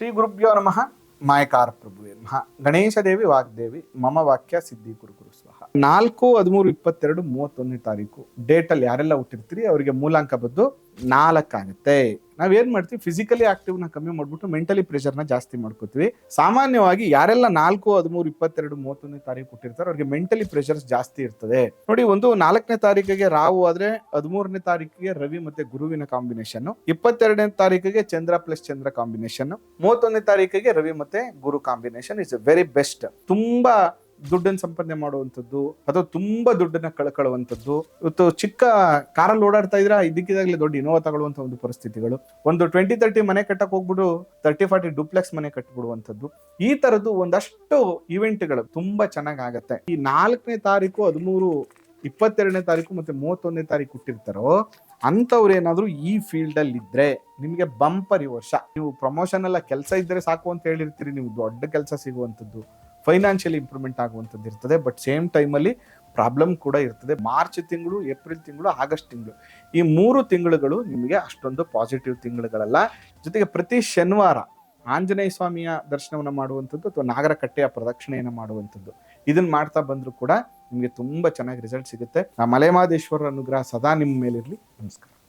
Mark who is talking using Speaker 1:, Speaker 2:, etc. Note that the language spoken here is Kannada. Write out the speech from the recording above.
Speaker 1: ಶ್ರೀ ಗುರುಭ್ಯೋ ನಮಃ. ಮಾಯಕಾರ ಪ್ರಭುವೇ ನಮಃ. ಗಣೇಶ ದೇವಿ ವಾಗ್ದೇವಿ ಮಮ ವಾಕ್ಯ ಸಿದ್ಧಿ ಕುರು ಕುರು ಸ್ವಹ. 4-13-22-31 ತಾರೀಕು ಡೇಟ್ ಅಲ್ಲಿ ಯಾರೆಲ್ಲ ಹುಟ್ಟಿರ್ತೀರಿ ಅವರಿಗೆ ಮೂಲಾಂಕ ಬಂದು 4 ಆಗುತ್ತೆ. ನಾವೇನ್ ಮಾಡ್ತೀವಿ, ಫಿಸಿಕಲಿ ಆಕ್ಟಿವ್ ನ ಕಮ್ಮಿ ಮಾಡ್ಬಿಟ್ಟು ಮೆಂಟಲಿ ಪ್ರೆಷರ್ ನ ಜಾಸ್ತಿ ಮಾಡ್ಕೋತೀವಿ. ಸಾಮಾನ್ಯವಾಗಿ ಯಾರೆಲ್ಲ 4-13-22-31 ತಾರೀಕು ಹುಟ್ಟಿರ್ತಾರೆ ಅವ್ರಿಗೆ ಮೆಂಟಲಿ ಪ್ರೆಷರ್ಸ್ ಜಾಸ್ತಿ ಇರ್ತದೆ. ನೋಡಿ, ಒಂದು 4ನೇ ತಾರೀಕಿಗೆ ರಾಹು ಆದ್ರೆ 13ನೇ ತಾರೀಕಿಗೆ ರವಿ ಮತ್ತೆ ಗುರುವಿನ ಕಾಂಬಿನೇಷನ್, 22ನೇ ತಾರೀಕಿಗೆ ಚಂದ್ರ ಪ್ಲಸ್ ಚಂದ್ರ ಕಾಂಬಿನೇಷನ್, 31ನೇ ತಾರೀಕಿಗೆ ರವಿ ಮತ್ತೆ ಗುರು ಕಾಂಬಿನೇಷನ್ ಇಸ್ ವೆರಿ ಬೆಸ್ಟ್. ತುಂಬಾ ದುಡ್ಡನ್ನು ಸಂಪಾದನೆ ಮಾಡುವಂಥದ್ದು ಅಥವಾ ತುಂಬಾ ದುಡ್ಡನ್ನ ಕಳ್ಕೊಳ್ಳುವಂಥದ್ದು. ಇವತ್ತು ಚಿಕ್ಕ ಕಾರಲ್ಲಿ ಓಡಾಡ್ತಾ ಇದ್ರ ಇದಕ್ಕಿದಾಗಲೇ ದೊಡ್ಡ ಇನೋವಾ ತಗೊಳ್ಳುವಂತ ಒಂದು ಪರಿಸ್ಥಿತಿಗಳು, ಒಂದು 20-30 ಮನೆ ಕಟ್ಟಕ್ ಹೋಗ್ಬಿಟ್ಟು 30-40 ಡುಪ್ಲೆಕ್ಸ್ ಮನೆ ಕಟ್ಬಿಡುವಂಥದ್ದು, ಈ ತರದ್ದು ಒಂದಷ್ಟು ಇವೆಂಟ್ಗಳು ತುಂಬಾ ಚೆನ್ನಾಗ್ ಆಗತ್ತೆ. ಈ 4ನೇ ತಾರೀಕು 13, 22ನೇ ತಾರೀಕು ಮತ್ತೆ 31ನೇ ತಾರೀಕು ಹುಟ್ಟಿರ್ತಾರೋ ಅಂತವ್ರು ಏನಾದ್ರು ಈ ಫೀಲ್ಡ್ ಅಲ್ಲಿ ಇದ್ರೆ ನಿಮ್ಗೆ ಬಂಪರ್ ಈ ವರ್ಷ. ನೀವು ಪ್ರಮೋಷನ್ ಎಲ್ಲ ಕೆಲಸ ಇದ್ರೆ ಸಾಕು ಅಂತ ಹೇಳಿರ್ತೀರಿ, ನೀವು ದೊಡ್ಡ ಕೆಲಸ ಸಿಗುವಂಥದ್ದು, ಫೈನಾನ್ಷಿಯಲಿ ಇಂಪ್ರೂವ್ಮೆಂಟ್ ಆಗುವಂಥದ್ದು ಇರ್ತದೆ. ಬಟ್ ಸೇಮ್ ಟೈಮಲ್ಲಿ ಪ್ರಾಬ್ಲಮ್ ಕೂಡ ಇರ್ತದೆ. ಮಾರ್ಚ್ ತಿಂಗಳು, ಏಪ್ರಿಲ್ ತಿಂಗಳು, ಆಗಸ್ಟ್ ತಿಂಗಳು, ಈ 3 ತಿಂಗಳುಗಳು ನಿಮಗೆ ಅಷ್ಟೊಂದು ಪಾಸಿಟಿವ್ ತಿಂಗಳುಗಳಲ್ಲ. ಜೊತೆಗೆ ಪ್ರತಿ ಶನಿವಾರ ಆಂಜನೇಯ ಸ್ವಾಮಿಯ ದರ್ಶನವನ್ನು ಮಾಡುವಂಥದ್ದು ಅಥವಾ ನಾಗರ ಕಟ್ಟೆಯ ಪ್ರದಕ್ಷಿಣೆಯನ್ನು ಮಾಡುವಂಥದ್ದು, ಇದನ್ನ ಮಾಡ್ತಾ ಬಂದ್ರು ಕೂಡ ನಿಮಗೆ ತುಂಬಾ ಚೆನ್ನಾಗಿ ರಿಸಲ್ಟ್ ಸಿಗುತ್ತೆ. ಆ ಮಲೆಮಹದೇಶ್ವರರ ಅನುಗ್ರಹ ಸದಾ ನಿಮ್ಮ ಮೇಲಿರಲಿ. ನಮಸ್ಕಾರ.